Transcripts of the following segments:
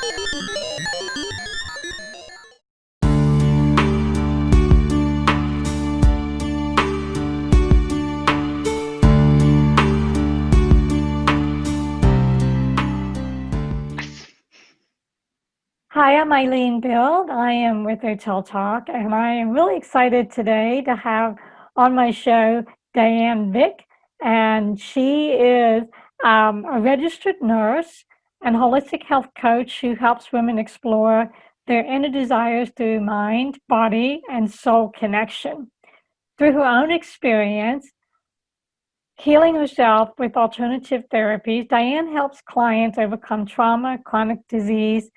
Hi, I'm Eileen Bill. I am with Hotel Talk, and I am really excited today to have on my show Diane Vich. And she is a registered nurse and holistic health coach who helps women explore their inner desires through mind, body, and soul connection. Through her own experience, healing herself with alternative therapies, Diane helps clients overcome trauma, chronic disease,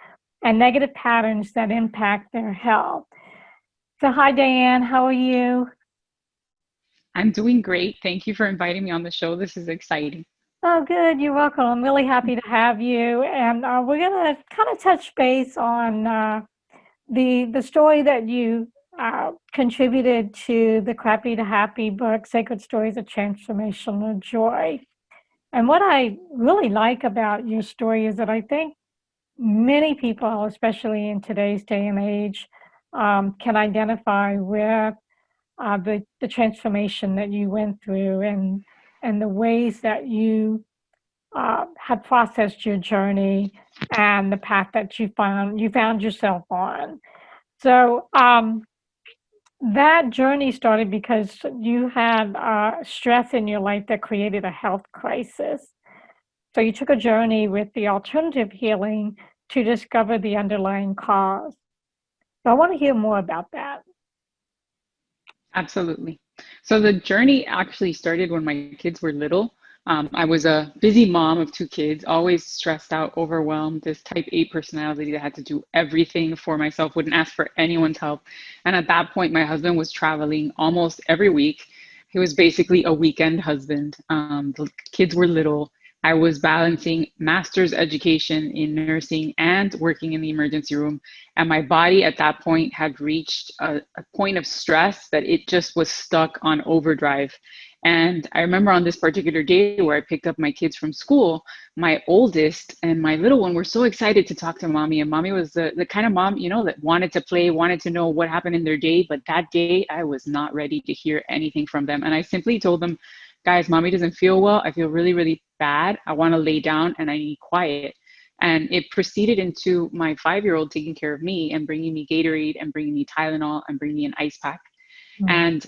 and negative patterns that impact their health. So, hi, Diane, how are you? I'm doing great. Thank you for inviting me on the show. This is exciting. Oh, good. You're welcome. I'm really happy to have you. And we're going to kind of touch base on the story that you contributed to the Crappy to Happy book, Sacred Stories of Transformational Joy. And what I really like about your story is that I think many people, especially in today's day and age, can identify with the transformation that you went through and the ways that you have processed your journey and the path that you found yourself on. So that journey started because you had stress in your life that created a health crisis. So you took a journey with the alternative healing to discover the underlying cause. So I want to hear more about that. Absolutely. So the journey actually started when my kids were little. I was a busy mom of two kids, always stressed out, overwhelmed, this type A personality that had to do everything for myself, wouldn't ask for anyone's help. And at that point, my husband was traveling almost every week. He was basically a weekend husband. The kids were little. I was balancing master's education in nursing and working in the emergency room. And my body at that point had reached a point of stress that it just was stuck on overdrive. And I remember on this particular day where I picked up my kids from school, my oldest and my little one were so excited to talk to mommy. And mommy was the kind of mom, that wanted to play, wanted to know what happened in their day. But that day, I was not ready to hear anything from them. And I simply told them, guys, mommy doesn't feel well. I feel really, really bad. I want to lay down and I need quiet. And it proceeded into my 5-year-old taking care of me and bringing me Gatorade and bringing me Tylenol and bringing me an ice pack. And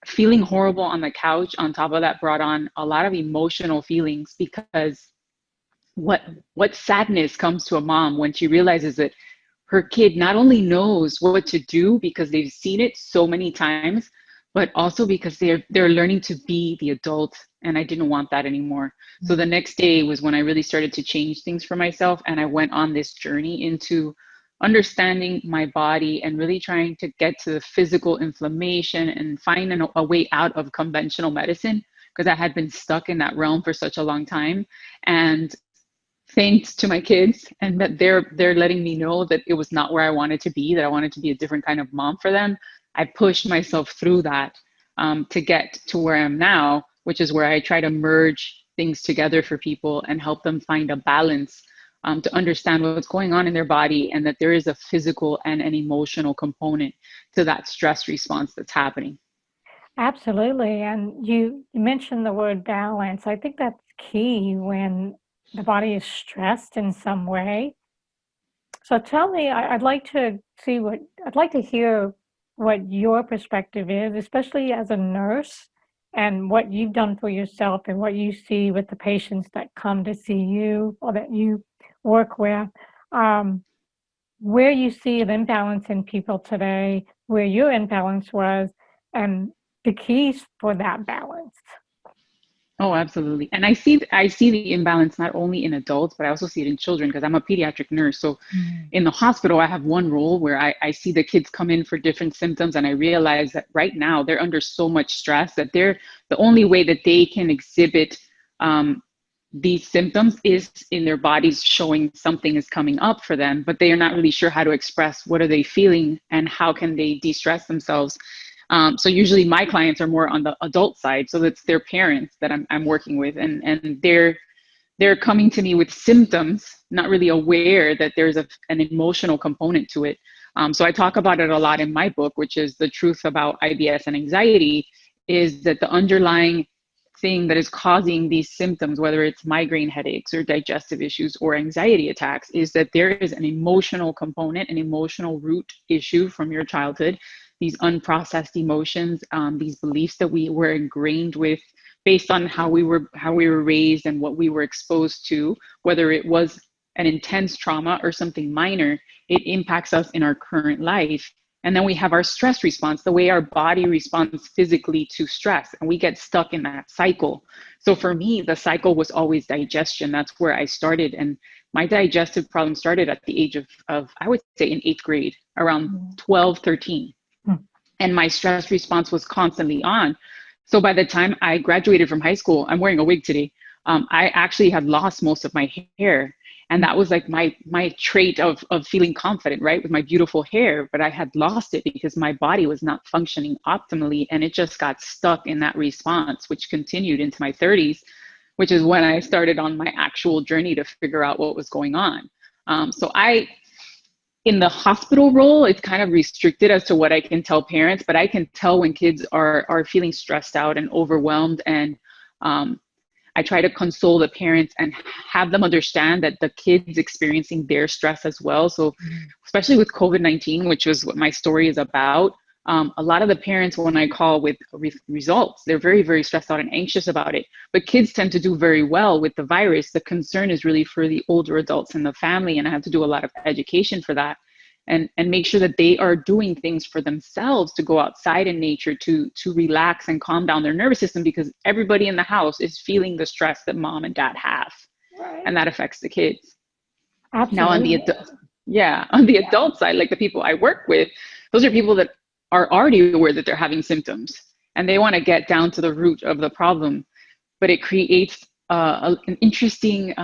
feeling horrible on the couch on top of that brought on a lot of emotional feelings, because what sadness comes to a mom when she realizes that her kid not only knows what to do because they've seen it so many times, but also because they're learning to be the adult. And I didn't want that anymore. So the next day was when I really started to change things for myself, and I went on this journey into understanding my body and really trying to get to the physical inflammation and find a way out of conventional medicine, because I had been stuck in that realm for such a long time. And thanks to my kids, and that they're letting me know that it was not where I wanted to be, that I wanted to be a different kind of mom for them. I pushed myself through that to get to where I am now, which is where I try to merge things together for people and help them find a balance, to understand what's going on in their body, and that there is a physical and an emotional component to that stress response that's happening. Absolutely. And you mentioned the word balance. I think that's key when the body is stressed in some way. So tell me, I'd like to hear what your perspective is, especially as a nurse, and what you've done for yourself and what you see with the patients that come to see you or that you work with. Um, where you see an imbalance in people today, where your imbalance was, and the keys for that balance. Oh, absolutely. And I see the imbalance not only in adults, but I also see it in children, because I'm a pediatric nurse. So in the hospital, I have one role where I see the kids come in for different symptoms, and I realize that right now they're under so much stress that the only way that they can exhibit these symptoms is in their bodies showing something is coming up for them, but they are not really sure how to express what are they feeling and how can they de-stress themselves. So usually my clients are more on the adult side, so it's their parents that I'm working with, and they're coming to me with symptoms not really aware that there's an emotional component to it. So I talk about it a lot in my book, which is the truth about IBS and anxiety, is that the underlying thing that is causing these symptoms, whether it's migraine headaches or digestive issues or anxiety attacks, is that there is an emotional component, an emotional root issue from your childhood, these unprocessed emotions, these beliefs that we were ingrained with based on how we were raised and what we were exposed to, whether it was an intense trauma or something minor, it impacts us in our current life. And then we have our stress response, the way our body responds physically to stress, and we get stuck in that cycle. So for me, the cycle was always digestion. That's where I started. And my digestive problem started at the age of I would say in 8th grade, around 12, 13. And my stress response was constantly on. So by the time I graduated from high school, I'm wearing a wig today, I actually had lost most of my hair. And that was like my trait of feeling confident, right? With my beautiful hair, but I had lost it because my body was not functioning optimally. And it just got stuck in that response, which continued into my 30s, which is when I started on my actual journey to figure out what was going on. In the hospital role, it's kind of restricted as to what I can tell parents, but I can tell when kids are feeling stressed out and overwhelmed. And I try to console the parents and have them understand that the kids experiencing their stress as well. So especially with COVID-19, which was what my story is about, a lot of the parents, when I call with results, they're very, very stressed out and anxious about it. But kids tend to do very well with the virus. The concern is really for the older adults in the family. And I have to do a lot of education for that. And make sure that they are doing things for themselves to go outside in nature to relax and calm down their nervous system, because everybody in the house is feeling the stress that mom and dad have. Right. And that affects the kids. Absolutely. Now on the adult side, like the people I work with, those are people that are already aware that they're having symptoms and they want to get down to the root of the problem. But it creates an interesting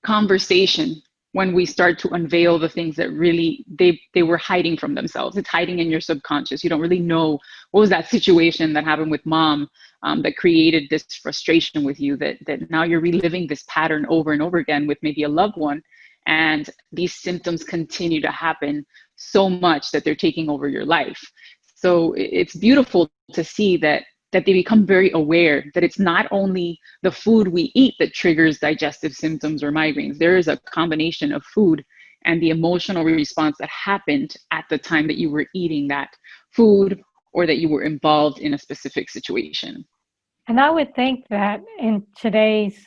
conversation when we start to unveil the things that really they were hiding from themselves. It's hiding in your subconscious. You don't really know what was that situation that happened with mom that created this frustration with you, that now you're reliving this pattern over and over again with maybe a loved one. And these symptoms continue to happen so much that they're taking over your life. So it's beautiful to see that they become very aware that it's not only the food we eat that triggers digestive symptoms or migraines. There is a combination of food and the emotional response that happened at the time that you were eating that food or that you were involved in a specific situation. And I would think that in today's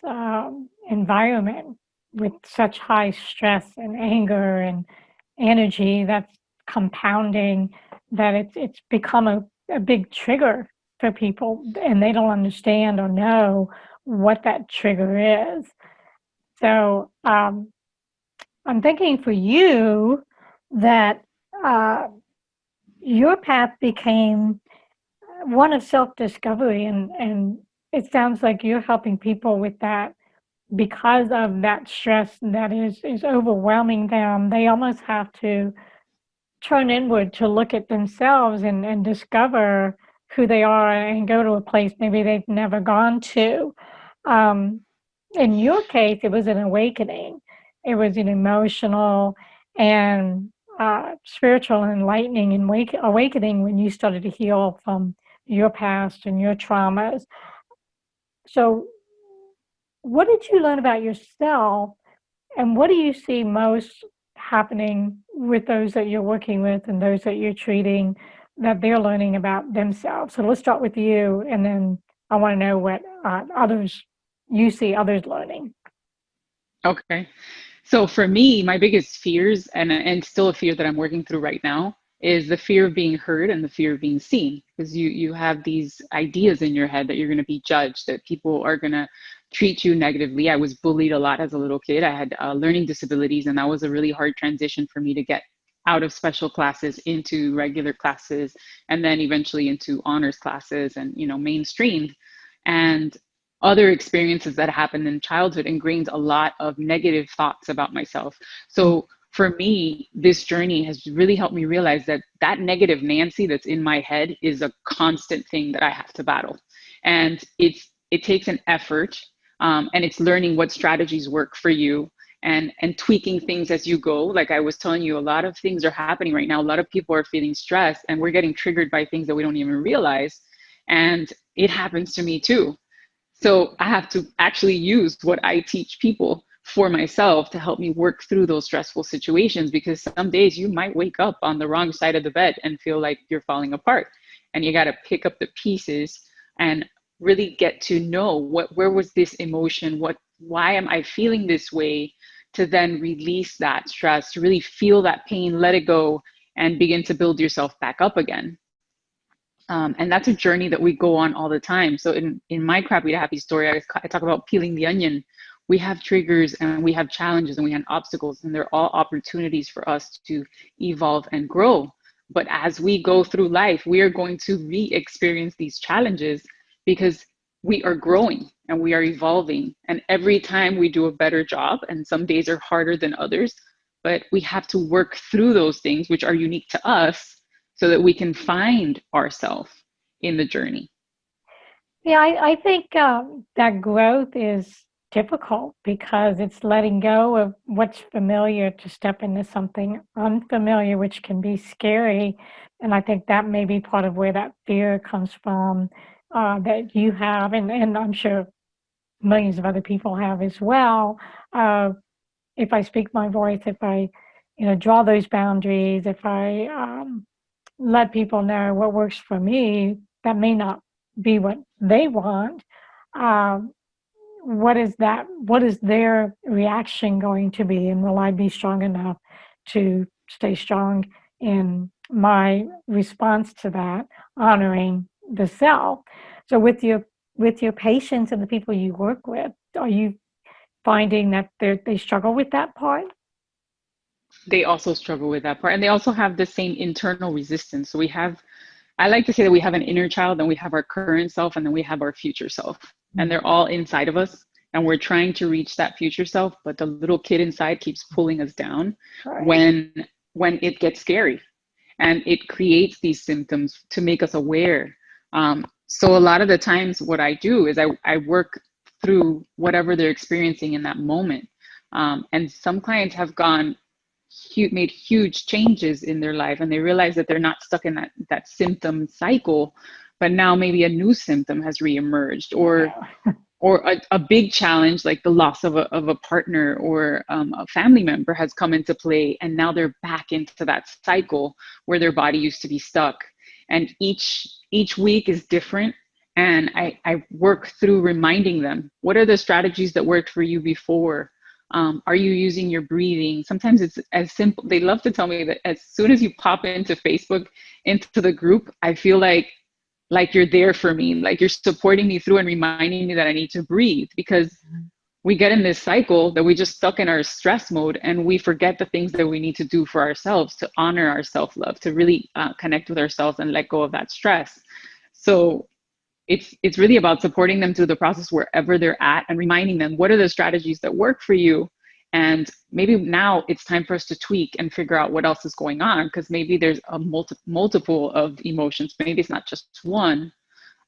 environment, with such high stress and anger and energy that's compounding, that it's become a big trigger for people, and they don't understand or know what that trigger is. So I'm thinking for you that your path became one of self-discovery, and it sounds like you're helping people with that because of that stress that is overwhelming them. They almost have to turn inward to look at themselves and discover who they are and go to a place maybe they've never gone to. In your case, it was an awakening. It was an emotional and spiritual enlightening and awakening when you started to heal from your past and your traumas. So what did you learn about yourself, and what do you see most happening with those that you're working with and those that you're treating, that they're learning about themselves? So let's start with you, and then I want to know what you see others learning. Okay. So for me, my biggest fears, and still a fear that I'm working through right now, is the fear of being heard and the fear of being seen. Because you have these ideas in your head that you're going to be judged, that people are going to treat you negatively. I was bullied a lot as a little kid. I had learning disabilities, and that was a really hard transition for me to get out of special classes into regular classes, and then eventually into honors classes and, mainstreamed. And other experiences that happened in childhood ingrained a lot of negative thoughts about myself. So for me, this journey has really helped me realize that negative Nancy that's in my head is a constant thing that I have to battle. And it takes an effort, and it's learning what strategies work for you. and tweaking things as you go. Like I was telling you, a lot of things are happening right now. A lot of people are feeling stressed and we're getting triggered by things that we don't even realize. And it happens to me too. So I have to actually use what I teach people for myself to help me work through those stressful situations, because some days you might wake up on the wrong side of the bed and feel like you're falling apart, and you got to pick up the pieces and really get to know where was this emotion, why am I feeling this way, to then release that stress, to really feel that pain, let it go, and begin to build yourself back up again. And that's a journey that we go on all the time. So in my Crappy to Happy story, I talk about peeling the onion. We have triggers and we have challenges and we have obstacles, and they're all opportunities for us to evolve and grow. But as we go through life, we are going to re-experience these challenges because we are growing and we are evolving. And every time we do a better job, and some days are harder than others, but we have to work through those things which are unique to us so that we can find ourselves in the journey. Yeah, I think that growth is difficult because it's letting go of what's familiar to step into something unfamiliar, which can be scary. And I think that may be part of where that fear comes from, that you have, and I'm sure millions of other people have as well. If I speak my voice, if I, draw those boundaries, if I let people know what works for me, that may not be what they want. Um, what is that? What is their reaction going to be? And will I be strong enough to stay strong in my response to that, honoring the self? So with your patients and the people you work with, are you finding that they struggle with that part? They also struggle with that part. And they also have the same internal resistance. So I like to say that we have an inner child, and we have our current self, and then we have our future self. And they're all inside of us. And we're trying to reach that future self, but the little kid inside keeps pulling us down Right. when it gets scary. And it creates these symptoms to make us aware. So a lot of the times what I do is I work through whatever they're experiencing in that moment. And some clients have made huge changes in their life, and they realize that they're not stuck in that symptom cycle, but now maybe a new symptom has reemerged, or a big challenge like the loss of a partner or a family member has come into play, and now they're back into that cycle where their body used to be stuck. And each week is different, and I work through reminding them, what are the strategies that worked for you before? Are you using your breathing? Sometimes it's as simple. They love to tell me that as soon as you pop into Facebook, into the group, I feel like you're there for me, like you're supporting me through and reminding me that I need to breathe, because we get in this cycle that we just stuck in our stress mode, and we forget the things that we need to do for ourselves to honor our self-love, to really connect with ourselves and let go of that stress. So it's really about supporting them through the process wherever they're at, and reminding them, what are the strategies that work for you? And maybe now it's time for us to tweak and figure out what else is going on, because maybe there's a multiple of emotions. Maybe it's not just one.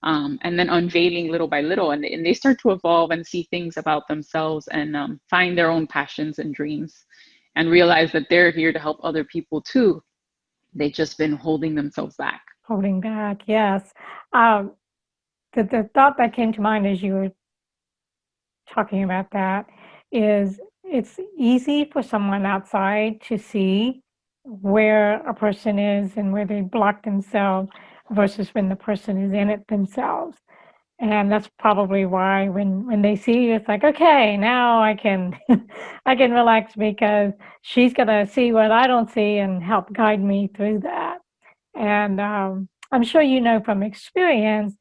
And then unveiling little by little, and they start to evolve and see things about themselves, and find their own passions and dreams, and realize that they're here to help other people too. They've just been holding themselves back. Holding back, yes. Um, the thought that came to mind as you were talking about that is it's easy for someone outside to see where a person is and where they block themselves versus when the person is in it themselves. And that's probably why when they see you, it's like, okay, now I can I can relax because she's gonna see what I don't see and help guide me through that. And I'm sure you know from experience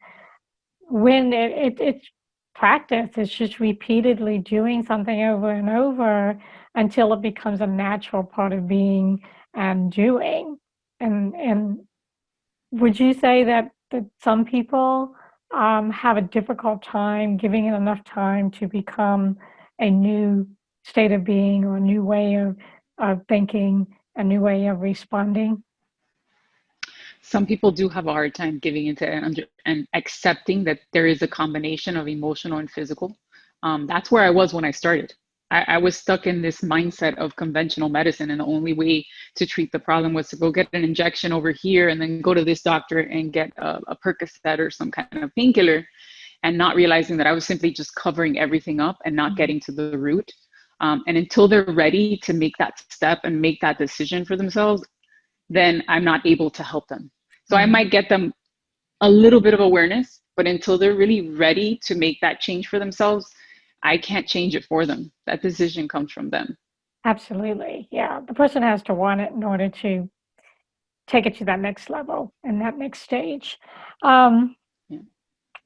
when it's practice, it's just repeatedly doing something over and over until it becomes a natural part of being and doing. And would you say that some people have a difficult time giving it enough time to become a new state of being or a new way of thinking, a new way of responding? Some people do have a hard time giving into and accepting that there is a combination of emotional and physical. That's where I was when I started. I was stuck in this mindset of conventional medicine, and the only way to treat the problem was to go get an injection over here and then go to this doctor and get a Percocet or some kind of painkiller, and not realizing that I was simply just covering everything up and not getting to the root. And until they're ready to make that step and make that decision for themselves, then I'm not able to help them. So I might get them a little bit of awareness, but until they're really ready to make that change for themselves, I can't change it for them. That decision comes from them. Absolutely. Yeah. The person has to want it in order to take it to that next level and that next stage. Um, Yeah.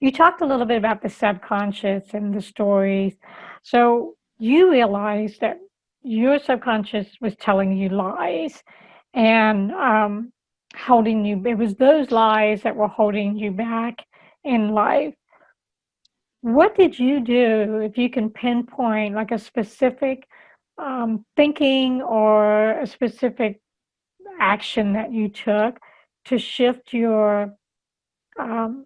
you talked a little bit about the subconscious and the stories. So you realized that your subconscious was telling you lies and holding you, it was those lies that were holding you back in life. What did you do, if you can pinpoint like a specific thinking or a specific action that you took to shift your um,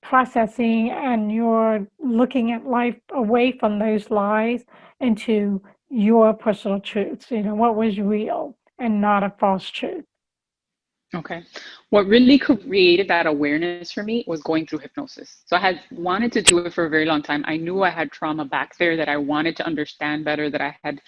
processing and your looking at life away from those lies into your personal truths? You know, what was real and not a false truth? Okay. What really created that awareness for me was going through hypnosis. So I had wanted to do it for a very long time. I knew I had trauma back there that I wanted to understand better, that I had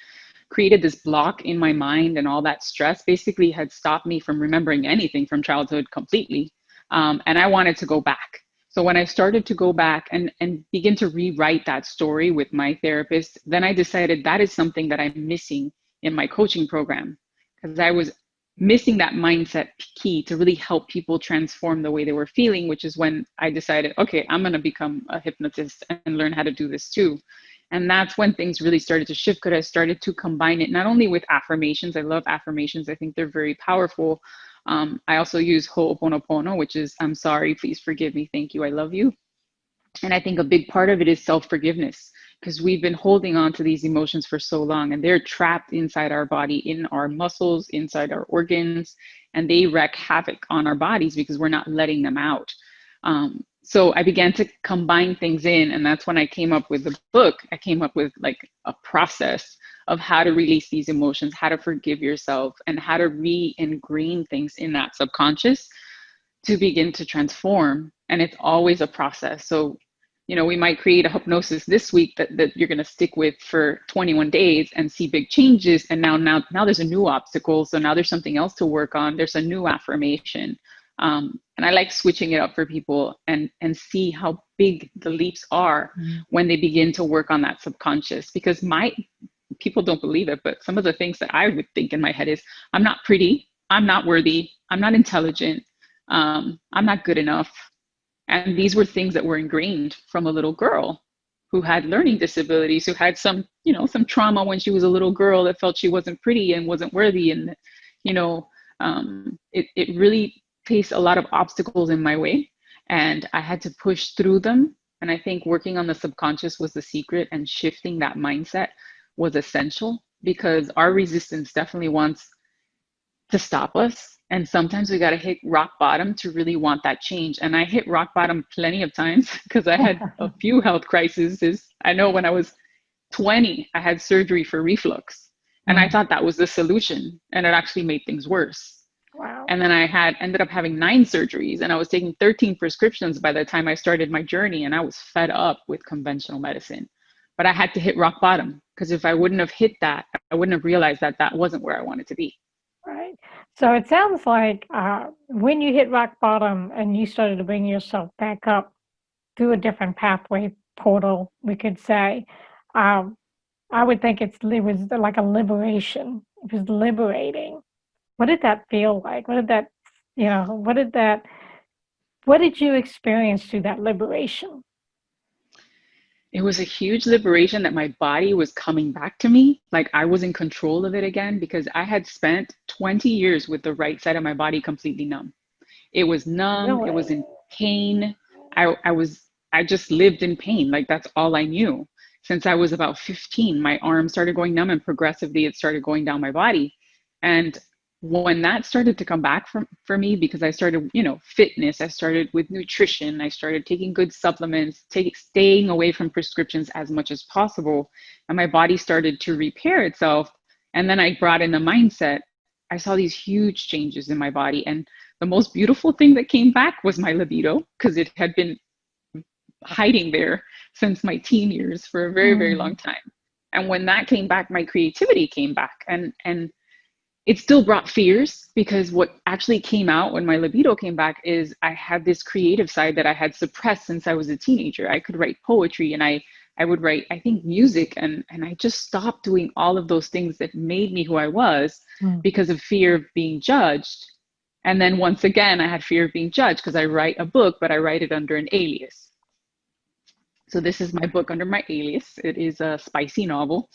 created this block in my mind, and all that stress basically had stopped me from remembering anything from childhood completely. And I wanted to go back. So when I started to go back and begin to rewrite that story with my therapist, then I decided that is something that I'm missing in my coaching program, because I was missing that mindset key to really help people transform the way they were feeling, which is when I decided, okay, I'm going to become a hypnotist and learn how to do this too. And that's when things really started to shift, because I started to combine it not only with affirmations. I love affirmations. I think they're very powerful. I also use Ho'oponopono, which is I'm sorry, please forgive me, thank you, I love you. And I think a big part of it is self-forgiveness, because we've been holding on to these emotions for so long, and they're trapped inside our body, in our muscles, inside our organs, and they wreak havoc on our bodies because we're not letting them out. So I began to combine things in, and that's when I came up with the book. I came up with like a process of how to release these emotions, how to forgive yourself, and how to re-ingrain things in that subconscious to begin to transform. And it's always a process. So, you know, we might create a hypnosis this week that you're going to stick with for 21 days and see big changes. And now there's a new obstacle. So now there's something else to work on. There's a new affirmation. And I like switching it up for people and see how big the leaps are when they begin to work on that subconscious. Because people don't believe it, but some of the things that I would think in my head is, I'm not pretty, I'm not worthy, I'm not intelligent, I'm not good enough. And these were things that were ingrained from a little girl who had learning disabilities, who had some trauma when she was a little girl, that felt she wasn't pretty and wasn't worthy. And, it really placed a lot of obstacles in my way, and I had to push through them. And I think working on the subconscious was the secret, and shifting that mindset was essential, because our resistance definitely wants to stop us. And sometimes we got to hit rock bottom to really want that change. And I hit rock bottom plenty of times because I had a few health crises. I know when I was 20, I had surgery for reflux, and I thought that was the solution, and it actually made things worse. Wow. And then I ended up having 9 surgeries, and I was taking 13 prescriptions by the time I started my journey, and I was fed up with conventional medicine. But I had to hit rock bottom, because if I wouldn't have hit that, I wouldn't have realized that that wasn't where I wanted to be. Right. So it sounds like when you hit rock bottom and you started to bring yourself back up through a different pathway portal, we could say, um, I would think it was like a liberation. It was liberating. What did that feel like? What did you experience through that liberation? It was a huge liberation that my body was coming back to me. Like I was in control of it again, because I had spent 20 years with the right side of my body completely numb. It was numb. It was Really? in pain. I just lived in pain. Like that's all I knew. Since I was about 15, my arm started going numb, and progressively it started going down my body. And when that started to come back for me, because I started, fitness, I started with nutrition, I started taking good supplements, staying away from prescriptions as much as possible, and my body started to repair itself. And then I brought in the mindset. I saw these huge changes in my body. And the most beautiful thing that came back was my libido, because it had been hiding there since my teen years for a very, very long time. And when that came back, my creativity came back. And it still brought fears, because what actually came out when my libido came back is I had this creative side that I had suppressed since I was a teenager. I could write poetry, and I would write, I think, music, and I just stopped doing all of those things that made me who I was because of fear of being judged. And then once again, I had fear of being judged because I write a book, but I write it under an alias. So this is my book under my alias. It is a spicy novel.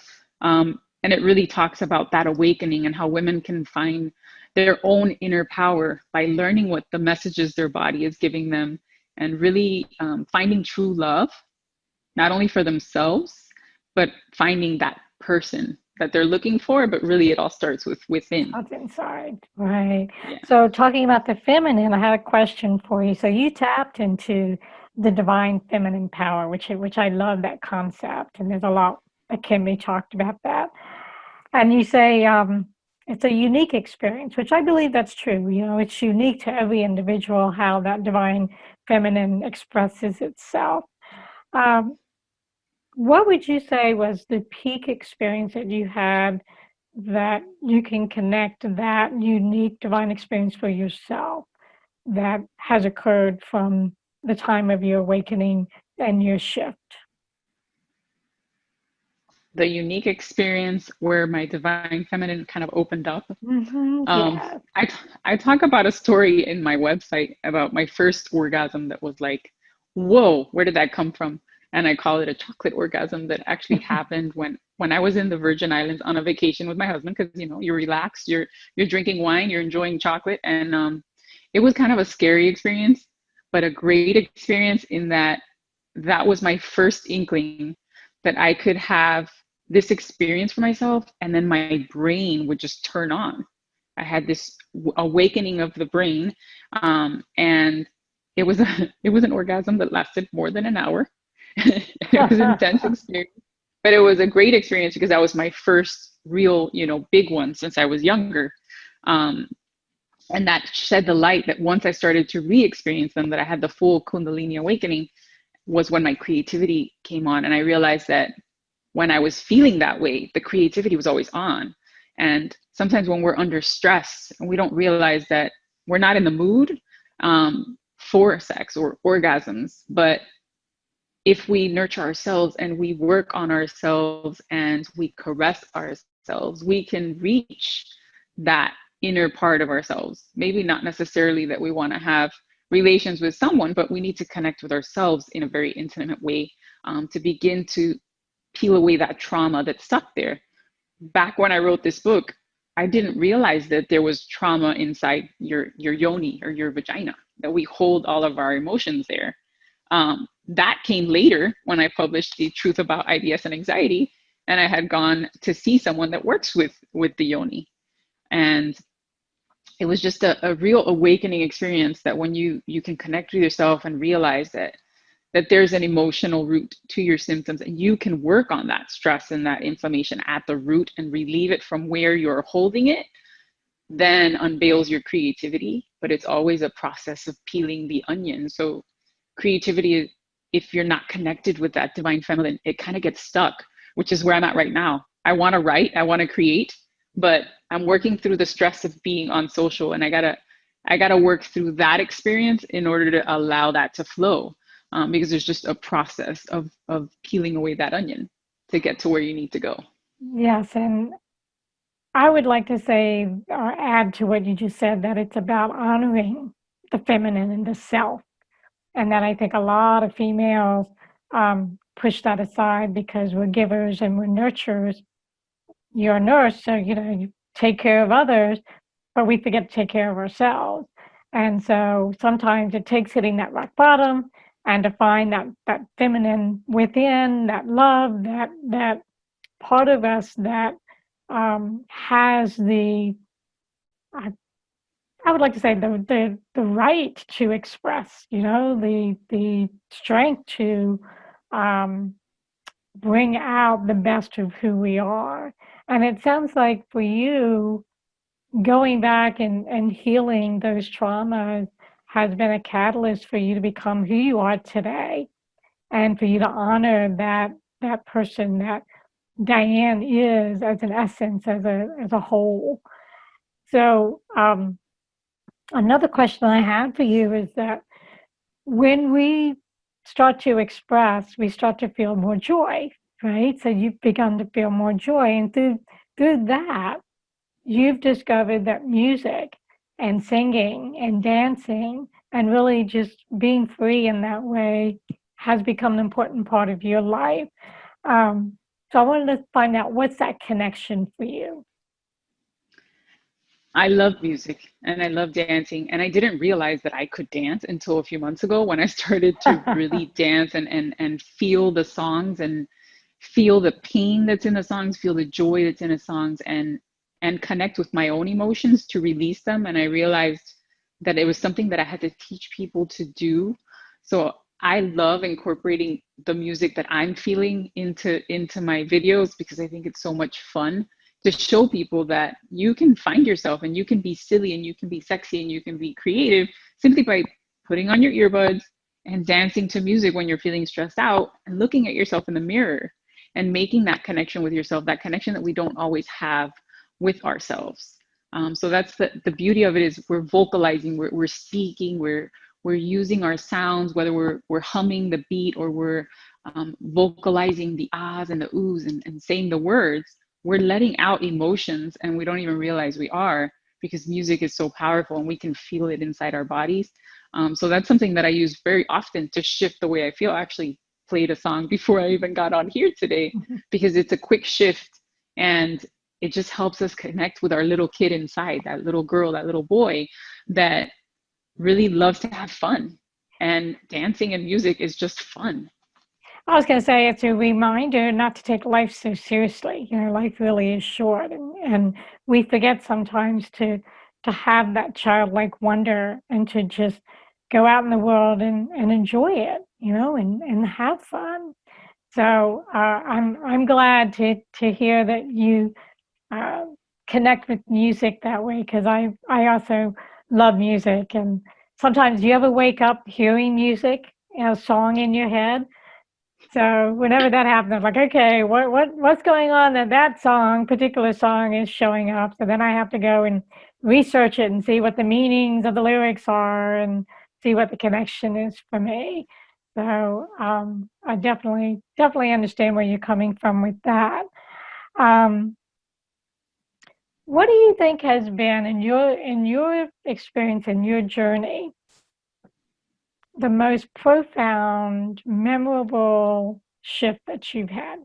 And it really talks about that awakening and how women can find their own inner power by learning what the messages their body is giving them, and really finding true love, not only for themselves, but finding that person that they're looking for. But really, it all starts within. What's inside, right? Yeah. So talking about the feminine, I had a question for you. So you tapped into the divine feminine power, which I love that concept, and there's a lot that can be talked about that. And you say it's a unique experience, which I believe that's true. It's unique to every individual how that divine feminine expresses itself. What would you say was the peak experience that you had that you can connect that unique divine experience for yourself that has occurred from the time of your awakening and your shift? The unique experience where my divine feminine kind of opened up. Yeah. I talk about a story in my website about my first orgasm that was like, whoa, where did that come from? And I call it a chocolate orgasm that actually happened when I was in the Virgin Islands on a vacation with my husband, because you're relaxed, you're drinking wine, you're enjoying chocolate, and it was kind of a scary experience, but a great experience in that that was my first inkling that I could have this experience for myself, and then my brain would just turn on. I had this awakening of the brain, and it was an orgasm that lasted more than an hour. It was an intense experience, but it was a great experience because that was my first real, big one since I was younger. And that shed the light that once I started to re-experience them, that I had the full Kundalini awakening, was when my creativity came on. And I realized that when I was feeling that way, the creativity was always on. And sometimes when we're under stress and we don't realize that we're not in the mood for sex or orgasms, but if we nurture ourselves and we work on ourselves and we caress ourselves, we can reach that inner part of ourselves. Maybe not necessarily that we want to have relations with someone, but we need to connect with ourselves in a very intimate way to begin to peel away that trauma that's stuck there. Back when I wrote this book, I didn't realize that there was trauma inside your yoni or your vagina, that we hold all of our emotions there. That came later when I published The Truth About IBS and Anxiety, and I had gone to see someone that works with the yoni. And it was just a real awakening experience, that when you can connect with yourself and realize that there's an emotional root to your symptoms, and you can work on that stress and that inflammation at the root and relieve it from where you're holding it, then unveils your creativity. But it's always a process of peeling the onion. So creativity, if you're not connected with that divine feminine, it kind of gets stuck, which is where I'm at right now. I want to write, I want to create, but I'm working through the stress of being on social, and I gotta work through that experience in order to allow that to flow. Because there's just a process of peeling away that onion to get to where you need to go. Yes, and I would like to say or add to what you just said, that it's about honoring the feminine and the self. And that I think a lot of females push that aside because we're givers and we're nurturers. You're a nurse, so you take care of others, but we forget to take care of ourselves. And so sometimes it takes hitting that rock bottom and to find that feminine within, that love, that part of us that has the I, I would like to say the right to express, the strength to um, bring out the best of who we are. And it sounds like for you, going back and healing those traumas has been a catalyst for you to become who you are today, and for you to honor that person that Diane is as an essence, as a whole. So another question I had for you is that when we start to express, we start to feel more joy, right? So you've begun to feel more joy, and through that, you've discovered that music and singing and dancing and really just being free in that way has become an important part of your life. Um, so I wanted to find out, what's that connection for you? I love music and I love dancing. And I didn't realize that I could dance until a few months ago when I started to really dance and feel the songs and feel the pain that's in the songs, feel the joy that's in the songs, and connect with my own emotions to release them. And I realized that it was something that I had to teach people to do. So I love incorporating the music that I'm feeling into my videos because I think it's so much fun to show people that you can find yourself and you can be silly and you can be sexy and you can be creative simply by putting on your earbuds and dancing to music when you're feeling stressed out and looking at yourself in the mirror and making that connection with yourself, that connection that we don't always have with ourselves. So that's the beauty of it, is we're vocalizing, we're speaking, we're using our sounds, whether we're humming the beat or we're vocalizing the ahs and the oohs and saying the words. We're letting out emotions and we don't even realize we are, because music is so powerful and we can feel it inside our bodies. So that's something that I use very often to shift the way I feel. I actually played a song before I even got on here today because it's a quick shift and it just helps us connect with our little kid inside, that little girl, that little boy that really loves to have fun. And dancing and music is just fun. I was going to say, it's a reminder not to take life so seriously. Life really is short, and we forget sometimes to have that childlike wonder and to just go out in the world and enjoy it, and have fun. So I'm glad to hear that you uh, connect with music that way, because I also love music. And sometimes, you ever wake up hearing music, a song in your head? So whenever that happens, I'm like, okay, what's going on that particular song is showing up? So then I have to go and research it and see what the meanings of the lyrics are and see what the connection is for me. So I definitely understand where you're coming from with that. Um, what do you think has been, in your experience, in your journey, the most profound, memorable shift that you've had?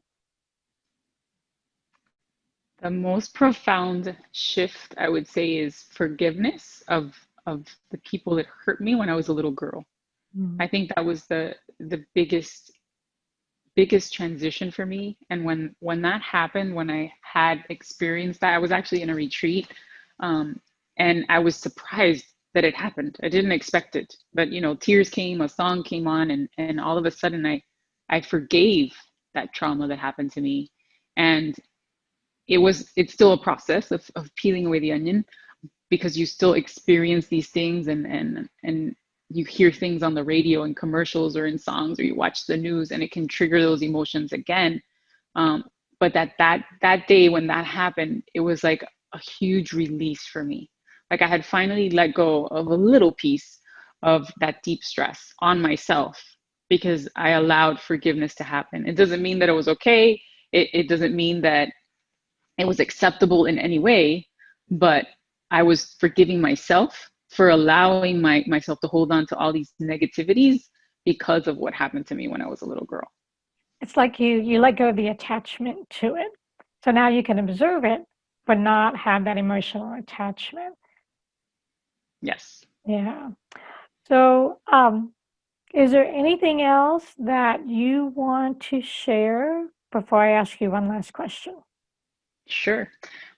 The most profound shift, I would say, is forgiveness of the people that hurt me when I was a little girl. Mm. I think that was the biggest transition for me. And when that happened, when I had experienced that, I was actually in a retreat, um, and I was surprised that it happened. I didn't expect it, but tears came, a song came on, and all of a sudden I forgave that trauma that happened to me. And it's still a process of peeling away the onion, because you still experience these things, and you hear things on the radio and commercials or in songs, or you watch the news, and it can trigger those emotions again. But that day when that happened, it was like a huge release for me. Like I had finally let go of a little piece of that deep stress on myself because I allowed forgiveness to happen. It doesn't mean that it was okay. It doesn't mean that it was acceptable in any way, but I was forgiving myself for allowing myself to hold on to all these negativities because of what happened to me when I was a little girl. It's like you let go of the attachment to it. So now you can observe it, but not have that emotional attachment. Yes. Yeah. So, is there anything else that you want to share before I ask you one last question? Sure.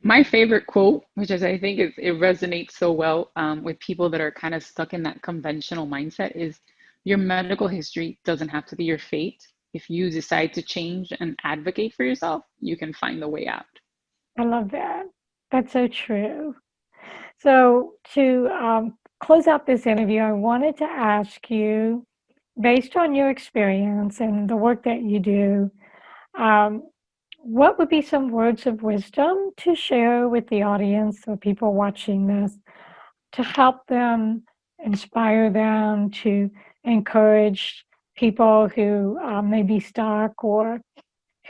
My favorite quote, which is I think it resonates so well with people that are kind of stuck in that conventional mindset, is your medical history doesn't have to be your fate. If you decide to change and advocate for yourself, you can find the way out. I love that. That's so true. So, to close out this interview, I wanted to ask you, based on your experience and the work that you do, um, what would be some words of wisdom to share with the audience or people watching this to help them, inspire them, to encourage people who may be stuck or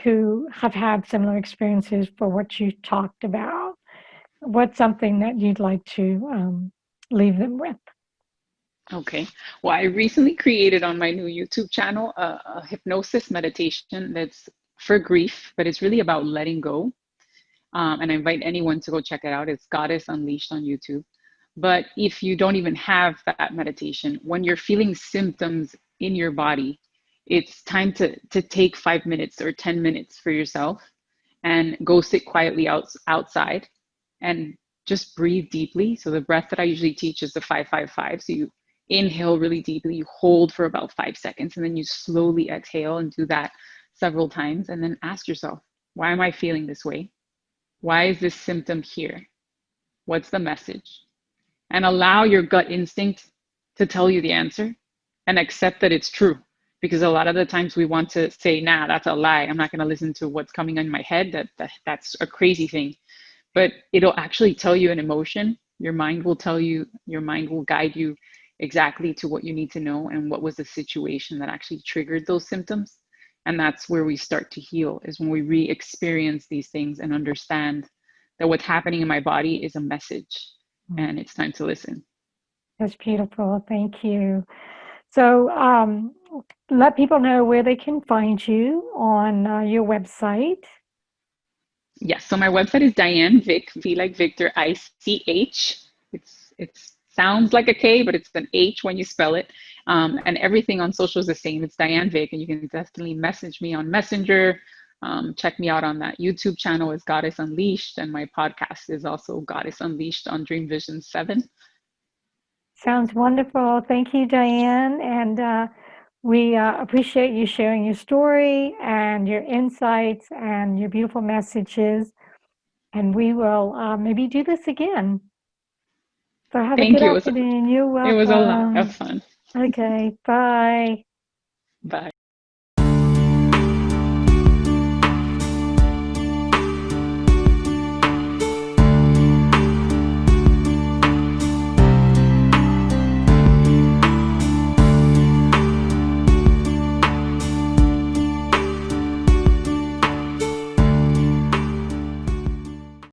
who have had similar experiences for what you talked about? What's something that you'd like to leave them with? Okay. Well, I recently created on my new YouTube channel a hypnosis meditation that's for grief, but it's really about letting go. And I invite anyone to go check it out. It's Goddess Unleashed on YouTube. But if you don't even have that meditation, when you're feeling symptoms in your body, it's time to take 5 minutes or 10 minutes for yourself and go sit quietly outside and just breathe deeply. So the breath that I usually teach is the 5-5-5. So you inhale really deeply, you hold for about 5 seconds, and then you slowly exhale and do that several times. And then ask yourself, why am I feeling this way? Why is this symptom here? What's the message? And allow your gut instinct to tell you the answer and accept that it's true. Because a lot of the times we want to say, nah, that's a lie. I'm not going to listen to what's coming in my head. That's a crazy thing. But it'll actually tell you an emotion. Your mind will tell you, your mind will guide you exactly to what you need to know and what was the situation that actually triggered those symptoms. And that's where we start to heal, is when we re-experience these things and understand that what's happening in my body is a message and it's time to listen. That's beautiful. Thank you. So, let people know where they can find you on your website. Yes, so my website is Diane Vich, V like Victor, ICH. It sounds like a K, but it's an H when you spell it. And everything on social is the same. It's Diane Vich, and you can definitely message me on Messenger. Check me out on that YouTube channel is Goddess Unleashed, and my podcast is also Goddess Unleashed on Dream Vision 7. Sounds wonderful. Thank you, Diane. And we appreciate you sharing your story and your insights and your beautiful messages. And we will maybe do this again. So have a Thank good you. afternoon. You're It was a lot of welcome. fun. Okay, bye. Bye.